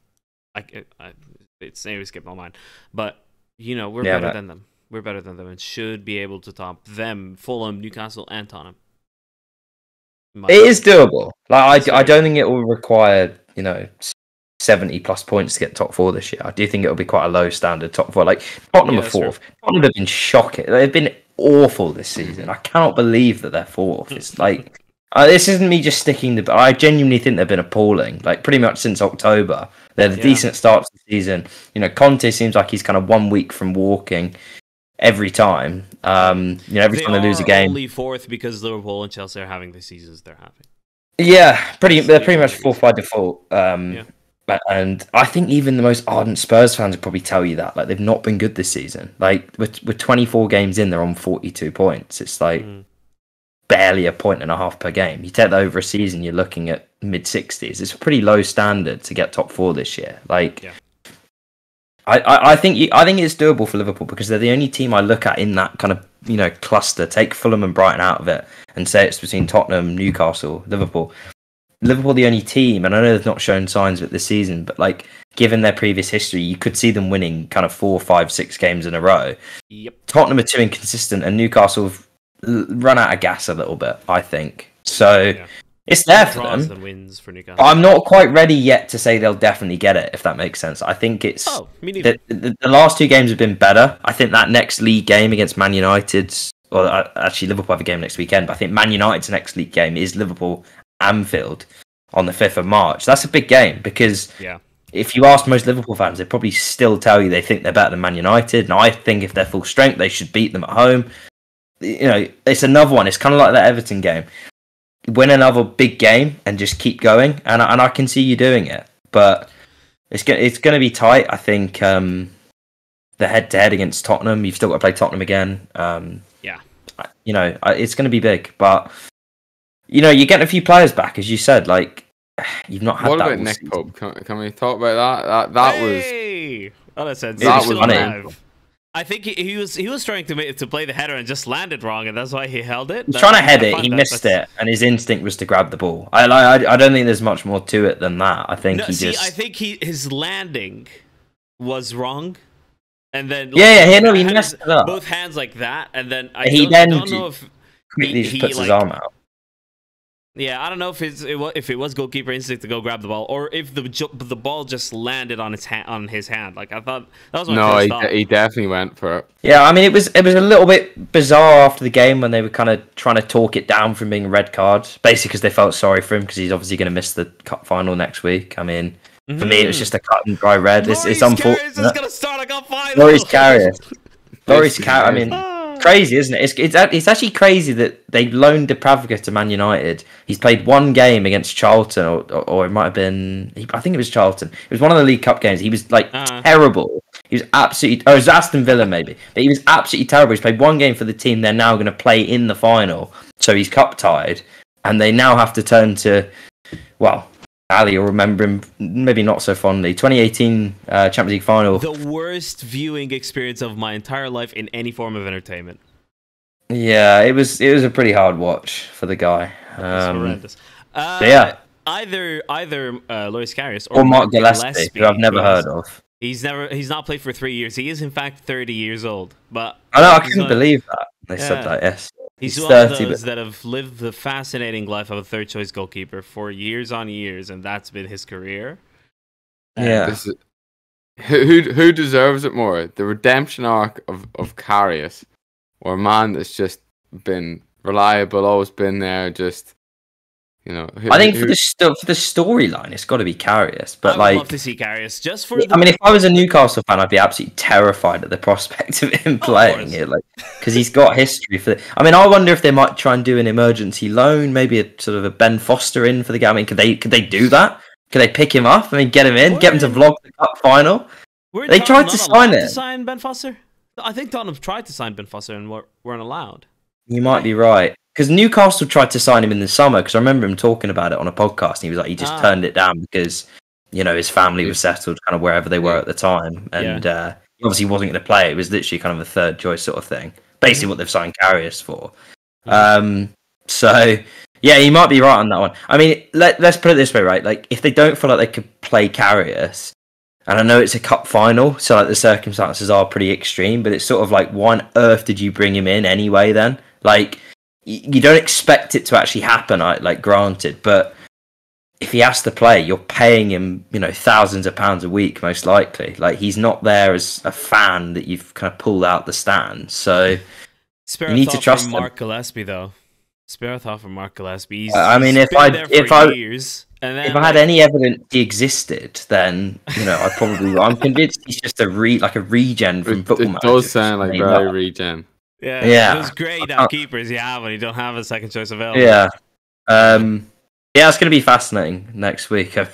Speaker 1: it's maybe skipped my mind, but we're better than them. We're better than them and should be able to top them, Fulham, Newcastle, and Tottenham.
Speaker 3: It is doable. Like I don't think it will require 70+ points to get top 4 this year. I do think it will be quite a low standard top 4. Like Tottenham are 4th. Tottenham have been shocking. They've been awful this season. I cannot believe that they're 4th. It's like this isn't me just sticking to. I genuinely think they've been appalling. Like pretty much since October, they're the decent start to the season. Conte seems like he's kind of 1 week from walking. Every time, every time they lose a game.
Speaker 1: Only 4th because Liverpool and Chelsea are having the seasons they're having.
Speaker 3: Yeah, they're pretty much 4th by default. And I think even the most ardent Spurs fans would probably tell you that. Like they've not been good this season. Like with 24 games in, they're on 42 points. It's like barely a point and a half per game. You take that over a season, you're looking at mid-60s. It's a pretty low standard to get top 4 this year. I think it's doable for Liverpool because they're the only team I look at in that kind of cluster. Take Fulham and Brighton out of it and say it's between Tottenham, Newcastle, Liverpool. Liverpool the only team, and I know they've not shown signs of it this season, but like given their previous history, you could see them winning kind of 4, 5, 6 games in a row.
Speaker 1: Yep.
Speaker 3: Tottenham are too inconsistent, and Newcastle have run out of gas a little bit. I think so. Yeah. It's there for them.
Speaker 1: Wins for Newcastle.
Speaker 3: I'm not quite ready yet to say they'll definitely get it, if that makes sense. I think it's the last 2 games have been better. I think that next league game against Man United, or actually Liverpool have a game next weekend, but I think Man United's next league game is Liverpool Anfield on the 5th of March. That's a big game because if you ask most Liverpool fans, they probably still tell you they think they're better than Man United. And I think if they're full strength, they should beat them at home. It's another one. It's kind of like that Everton game. Win another big game and just keep going, and I can see you doing it, but it's going to be tight. I think the head-to-head against Tottenham, you've still got to play Tottenham again. It's going to be big, but you're getting a few players back, as you said. Like you've not had.
Speaker 2: What
Speaker 3: that
Speaker 2: about Nick Pope? Can we talk about that? That was
Speaker 1: that was
Speaker 3: funny.
Speaker 1: I think he was trying to play the header and just landed wrong, and that's why he held it.
Speaker 3: He was trying to head it, he missed it, and his instinct was to grab the ball. I don't think there's much more to it than that. I think I
Speaker 1: think his landing was wrong, and then
Speaker 3: he messed it up.
Speaker 1: Both hands like that, and then I don't know if
Speaker 3: he just puts his arm out.
Speaker 1: Yeah, I don't know if it was goalkeeper instinct to go grab the ball, or if the ball just landed on his hand. Like I thought that was my first thought.
Speaker 2: He definitely went for it.
Speaker 3: Yeah, I mean it was a little bit bizarre after the game when they were kind of trying to talk it down from being a red card, basically because they felt sorry for him because he's obviously going to miss the cup final next week. I mean, for me it was just a cut and dry red. It's unfortunate.
Speaker 1: Is going to start a cup final.
Speaker 3: Loris Karius. I mean. Crazy, isn't it? It's actually crazy that they loaned Dubravka to Man United. He's played one game against Charlton, or it might have been. I think it was Charlton. It was one of the League Cup games. He was like terrible. He was absolutely. Oh, it was Aston Villa maybe, but he was absolutely terrible. He's played one game for the team they're now going to play in the final, so he's cup tied, and they now have to turn to, well, Ali will remember him maybe not so fondly. 2018 Champions League final.
Speaker 1: The worst viewing experience of my entire life in any form of entertainment.
Speaker 3: Yeah, it was a pretty hard watch for the guy.
Speaker 1: It's horrendous.
Speaker 3: Yeah.
Speaker 1: Either Loris Karius
Speaker 3: or Mark Gillespie, who I've never heard of.
Speaker 1: He's not played for 3 years. He is in fact 30 years old. But
Speaker 3: I know, I couldn't believe that. They said that, yes.
Speaker 1: He's one of those that have lived the fascinating life of a third choice goalkeeper for years on years, and that's been his career.
Speaker 3: Yeah.
Speaker 2: Who deserves it more? The redemption arc of Karius, or a man that's just been reliable, always been there, just
Speaker 3: I think for the storyline, it's got to be Karius. But
Speaker 1: I would love to see Karius just for.
Speaker 3: I mean, if I was a Newcastle fan, I'd be absolutely terrified at the prospect of him playing it, because he's got history for. I mean, I wonder if they might try and do an emergency loan, maybe a sort of a Ben Foster in for the game. I mean, could they do that? Could they pick him up? I mean, get him in, get him to vlog the cup final. They tried to sign it.
Speaker 1: To sign Ben Foster? I think Tottenham tried to sign Ben Foster and weren't allowed.
Speaker 3: You might be right. Because Newcastle tried to sign him in the summer, because I remember him talking about it on a podcast, and he was like, he just turned it down because, his family was settled kind of wherever they were at the time, and he obviously wasn't going to play. It was literally kind of a third choice sort of thing. Basically what they've signed Karius for. So, yeah, you might be right on that one. I mean, let's put it this way, right? Like, if they don't feel like they could play Karius, and I know it's a cup final, so like the circumstances are pretty extreme, but it's sort of like, why on earth did you bring him in anyway then? Like, you don't expect it to actually happen, granted, but if he has to play, you're paying him, thousands of pounds a week, most likely. Like, he's not there as a fan that you've kind of pulled out the stand, so you need to trust him.
Speaker 1: Mark Gillespie, though. Spare a thought for Mark Gillespie.
Speaker 3: I mean, if I had any evidence he existed, then I'm convinced he's just a regen from Football Manager.
Speaker 2: It does sound like very regen.
Speaker 1: Yeah. Those great keepers you have when you don't have a second choice available.
Speaker 3: Yeah. It's going to be fascinating next week. I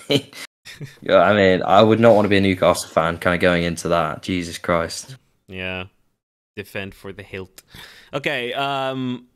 Speaker 3: mean, I would not want to be a Newcastle fan kind of going into that. Jesus Christ.
Speaker 1: Yeah. Defend for the hilt. Okay,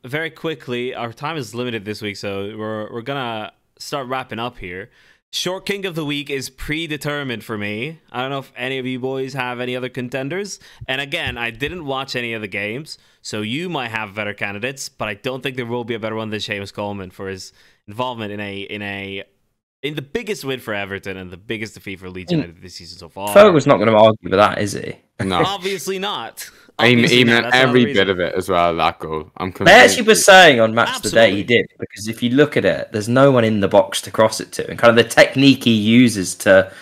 Speaker 1: very quickly, our time is limited this week, so we're gonna start wrapping up here. Short King of the Week is predetermined for me. I don't know if any of you boys have any other contenders. And again, I didn't watch any of the games, so you might have better candidates, but I don't think there will be a better one than Seamus Coleman for his involvement in the biggest win for Everton and the biggest defeat for Leeds United this season so far.
Speaker 3: Fergal's not going to argue with that, is he?
Speaker 2: No.
Speaker 1: Obviously not.
Speaker 2: He meant every bit of it as well, that goal.
Speaker 3: They actually were saying on Match Today he did, because if you look at it, there's no one in the box to cross it to. And kind of the technique he uses to,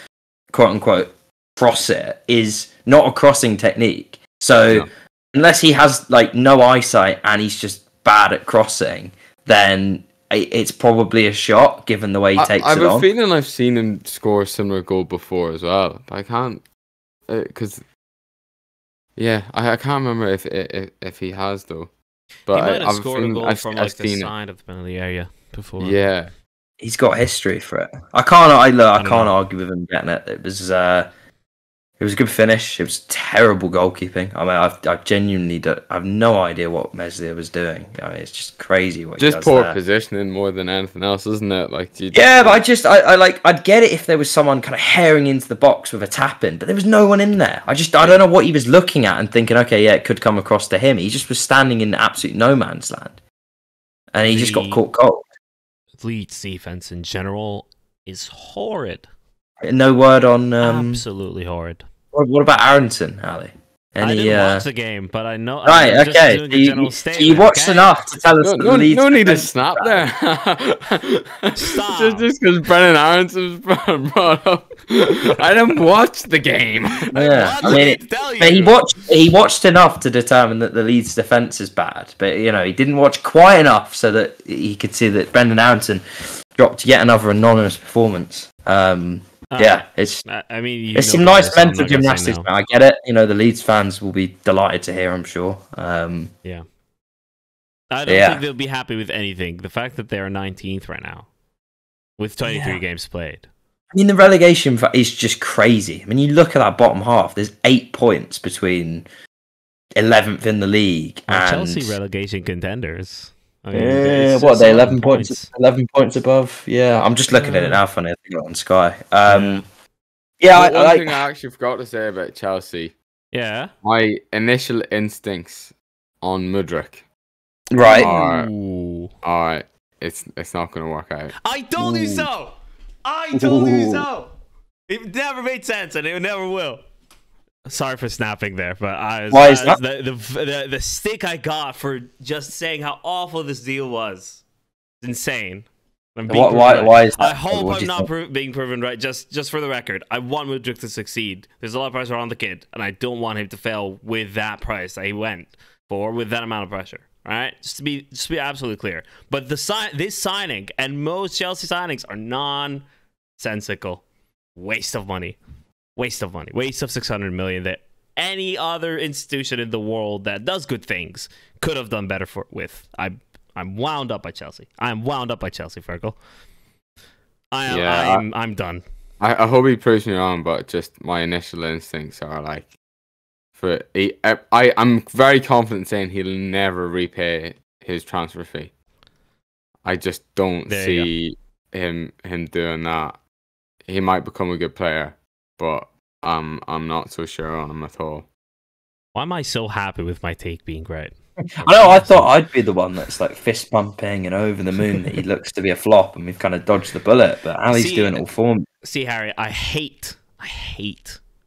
Speaker 3: quote-unquote, cross it is not a crossing technique. So unless he has no eyesight and he's just bad at crossing, then it's probably a shot, given the way he takes it on. I have a
Speaker 2: feeling I've seen him score a similar goal before as well. I can't... Because... I can't remember if he has though. But
Speaker 1: he might have scored a goal from the side of the penalty area before.
Speaker 2: Yeah,
Speaker 3: he's got history for it. I can't argue with him getting it. It was It was a good finish. It was terrible goalkeeping. I mean, I genuinely I have no idea what Meslier was doing. I mean, it's just crazy what he
Speaker 2: Just
Speaker 3: does
Speaker 2: poor
Speaker 3: there.
Speaker 2: positioning more than anything else, isn't it? Like,
Speaker 3: Yeah, but I'd get it if there was someone kind of herring into the box with a tap in, but there was no one in there. I don't know what he was looking at and thinking, okay, yeah, it could come across to him. He just was standing in absolute no man's land, and he just got caught cold.
Speaker 1: Leeds defense in general is horrid.
Speaker 3: No word on
Speaker 1: absolutely horrid.
Speaker 3: What about Aaronson, Ali?
Speaker 1: I didn't watch the game, but I know.
Speaker 3: Right,
Speaker 1: I'm just
Speaker 3: okay.
Speaker 1: doing a general statement,
Speaker 3: You watched enough to tell us.
Speaker 2: No need to snap there.
Speaker 1: Stop.
Speaker 2: just because Brennan Aaronson was brought up. I didn't watch the game.
Speaker 3: Yeah, I mean, but he watched enough to determine that the Leeds defense is bad, but he didn't watch quite enough so that he could see that Brendan Aaronson dropped yet another anonymous performance. Yeah, it's.
Speaker 1: I mean,
Speaker 3: it's some nice mental gymnastics. Man. I get it. The Leeds fans will be delighted to hear. I'm sure.
Speaker 1: Yeah. I don't think they'll be happy with anything. The fact that they're 19th right now, with 23 games played.
Speaker 3: I mean, the relegation is just crazy. I mean, you look at that bottom half. There's 8 points between 11th in the league and
Speaker 1: Chelsea relegation contenders. I mean,
Speaker 3: what are they? 11 points. 11 points above. Yeah, I'm just looking at it now. Funny, I think on Sky.
Speaker 2: One thing I actually forgot to say about Chelsea.
Speaker 1: Yeah.
Speaker 2: My initial instincts on Mudryk.
Speaker 3: Right.
Speaker 2: All right. It's not going to work out.
Speaker 1: I told you so. I told you so. It never made sense, and it never will. Sorry for snapping there, but
Speaker 3: why is that?
Speaker 1: The stick I got for just saying how awful this deal was. It's insane.
Speaker 3: Why is that?
Speaker 1: I hope I'm not being proven right. Just for the record, I want Mudryk to succeed. There's a lot of pressure on the kid, and I don't want him to fail with that price that he went for, with that amount of pressure. All right, just to be absolutely clear. But this signing and most Chelsea signings are nonsensical. Waste of money. Waste of 600 million that any other institution in the world that does good things could have done better with. I'm wound up by Chelsea. I'm wound up by Chelsea, Fergal. I'm done.
Speaker 2: I hope he proves me wrong, but just my initial instincts are like, I'm very confident saying he'll never repay his transfer fee. I just don't see him doing that. He might become a good player, but I'm not so sure on him at all.
Speaker 1: Why am I so happy with my take being right?
Speaker 3: I know. I thought I'd be the one that's like fist pumping and over the moon that he looks to be a flop, and we've kind of dodged the bullet. But Ali's doing it all for me.
Speaker 1: See, Harry, I hate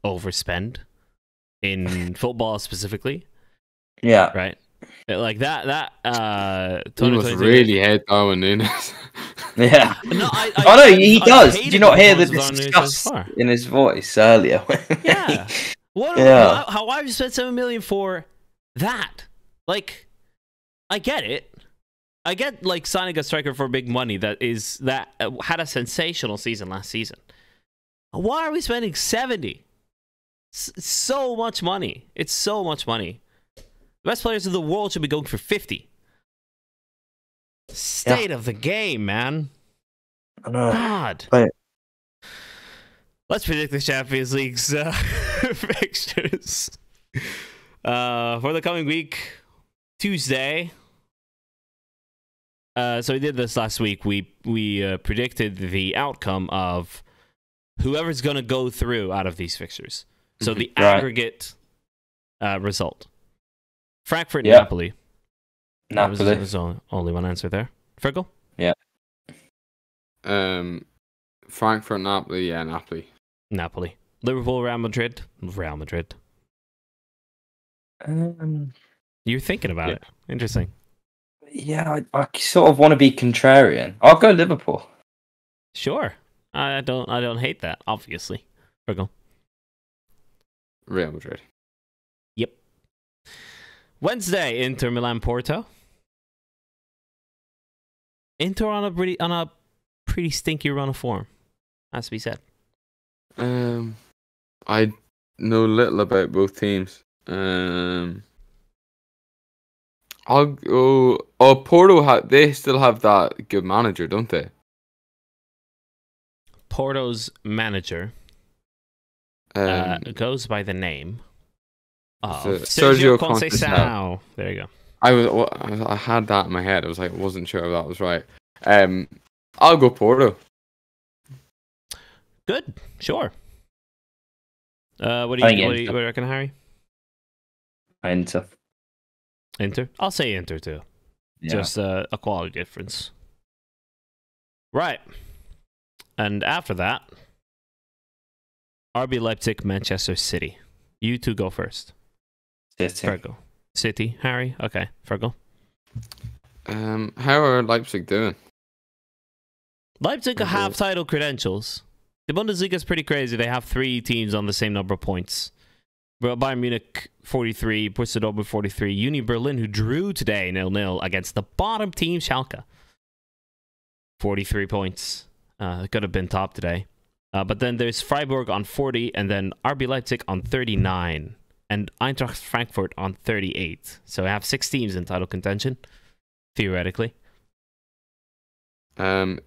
Speaker 1: overspend in football specifically.
Speaker 3: Yeah.
Speaker 1: Right. Like that.
Speaker 2: He must really hate Darwin Núñez.
Speaker 3: Yeah.
Speaker 1: No,
Speaker 3: no, he does. Did you not hear the disgust in his voice earlier?
Speaker 1: Yeah. How why have you spent $7 million for that? Like, I get it. I get like signing a striker for big money that had a sensational season last season. Why are we spending 70? It's so much money. It's so much money. The best players in the world should be going for 50. State of the game, man.
Speaker 3: I know.
Speaker 1: God. Let's predict the Champions League's fixtures for the coming week. Tuesday. So we did this last week. We predicted the outcome of whoever's going to go through out of these fixtures. So the aggregate result. Frankfurt, Napoli. There's only one answer there. Fergal?
Speaker 3: Yeah.
Speaker 2: Frankfurt, Napoli. Yeah, Napoli.
Speaker 1: Liverpool, Real Madrid. Real Madrid. You're thinking about it. Interesting.
Speaker 3: Yeah, I sort of want to be contrarian. I'll go Liverpool.
Speaker 1: Sure. I don't hate that, obviously. Fergal.
Speaker 2: Real Madrid.
Speaker 1: Yep. Wednesday, Inter Milan Porto. Inter on a pretty stinky run of form, has to be said.
Speaker 2: I know little about both teams. I'll go. Oh, Porto they still have that good manager, don't they?
Speaker 1: Porto's manager. goes by the name of
Speaker 2: Sergio
Speaker 1: Conceição. There you go.
Speaker 2: I had that in my head. I was like, I wasn't sure if that was right. I'll go Porto.
Speaker 1: Good, sure. What do you reckon, Harry?
Speaker 3: Inter.
Speaker 1: I'll say Inter too.
Speaker 3: Yeah.
Speaker 1: Just a quality difference. Right. And after that, RB Leipzig, Manchester City. You two go first.
Speaker 3: City.
Speaker 1: Fergal. City. Harry? Okay. Fergal.
Speaker 2: How are Leipzig doing?
Speaker 1: Leipzig have title credentials. The Bundesliga is pretty crazy. They have 3 teams on the same number of points. Bayern Munich 43, Borussia Dortmund 43, Union Berlin, who drew today 0-0 against the bottom team Schalke, 43 points. Could have been top today. But then there's Freiburg on 40, and then RB Leipzig on 39, and Eintracht Frankfurt on 38. So we have 6 teams in title contention, theoretically.
Speaker 2: I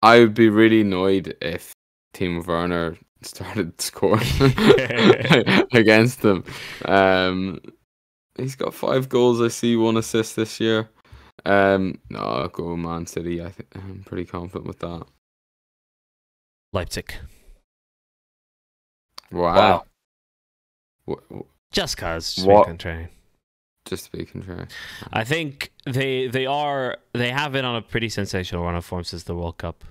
Speaker 2: would be really annoyed if Timo Werner started scoring against them. He's got 5 goals, I see, 1 assist this year. No, I'll go Man City. I'm pretty confident with that.
Speaker 1: Leipzig.
Speaker 2: Wow.
Speaker 1: Just cause.
Speaker 2: Just to be contrary.
Speaker 1: I think they have been on a pretty sensational run of form since the World Cup.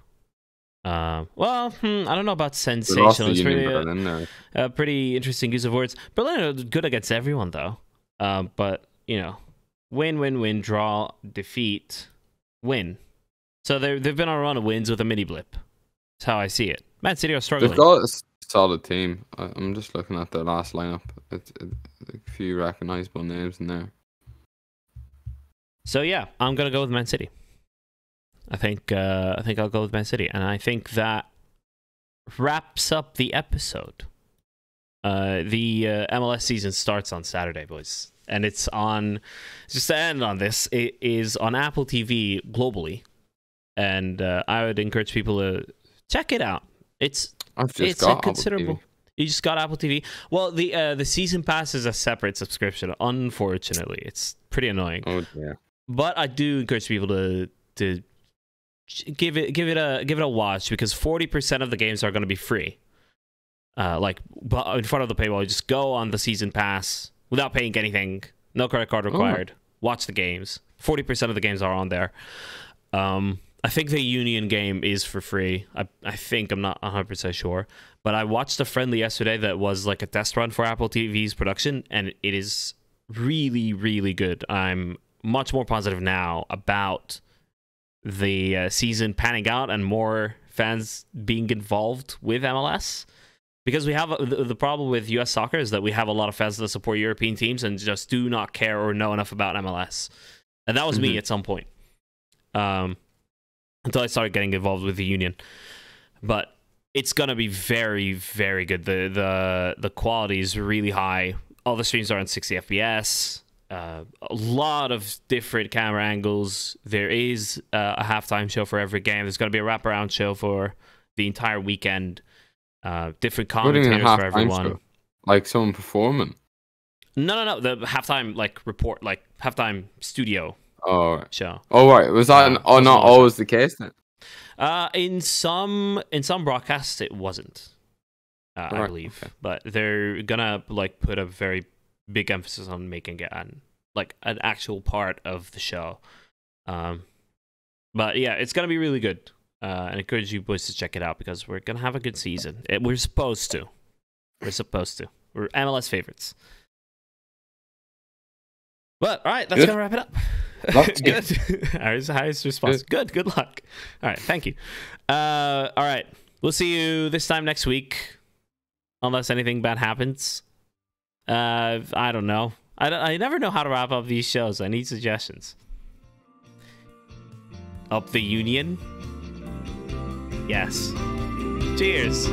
Speaker 1: I don't know about sensational. It's pretty, pretty interesting use of words. Berlin are good against everyone, though. But, you know, win, draw, defeat, win. So they've been on a run of wins with a mini blip. That's how I see it. Man City are struggling.
Speaker 2: They've got a solid team. I'm just looking at their last lineup. It's a few recognizable names in there.
Speaker 1: So yeah, I'm gonna go with Man City. I think I'll go with Man City, and I think that wraps up the episode. The MLS season starts on Saturday, boys, and it's on. Just to end on this, it is on Apple TV globally, and I would encourage people to check it out. It's got considerable. You just got Apple TV. Well, the season pass is a separate subscription. Unfortunately, it's pretty annoying.
Speaker 2: Oh yeah.
Speaker 1: But I do encourage people to give it a watch, because 40% of the games are going to be free. Like in front of the paywall, you just go on the season pass without paying anything. No credit card required. Watch the games. 40% of the games are on there. I think the Union game is for free. I think, I'm not 100% sure. But I watched a friendly yesterday that was like a test run for Apple TV's production, and it is really, really good. I'm much more positive now about the season panning out and more fans being involved with MLS. Because we have the problem with US soccer is that we have a lot of fans that support European teams and just do not care or know enough about MLS. And that was me at some point. Until I started getting involved with the Union. But it's going to be very, very good. The quality is really high. All the streams are on 60 FPS. A lot of different camera angles. There is a halftime show for every game. There's going to be a wraparound show for the entire weekend. Different commentators for everyone.
Speaker 2: Show? Like someone performing?
Speaker 1: No. The halftime report, halftime studio show.
Speaker 2: Oh right, was that not always the case then?
Speaker 1: In some broadcasts it wasn't. I believe, but they're gonna put a very big emphasis on making it an actual part of the show. But yeah, it's gonna be really good. And I encourage you boys to check it out, because we're gonna have a good season. We're supposed to. We're MLS favorites. But all right, that's gonna wrap it up. Good. Harry's response. Good luck. All right, thank you. All right, we'll see you this time next week, unless anything bad happens. I don't know. I never know how to wrap up these shows. I need suggestions. Up the Union. Yes. Cheers.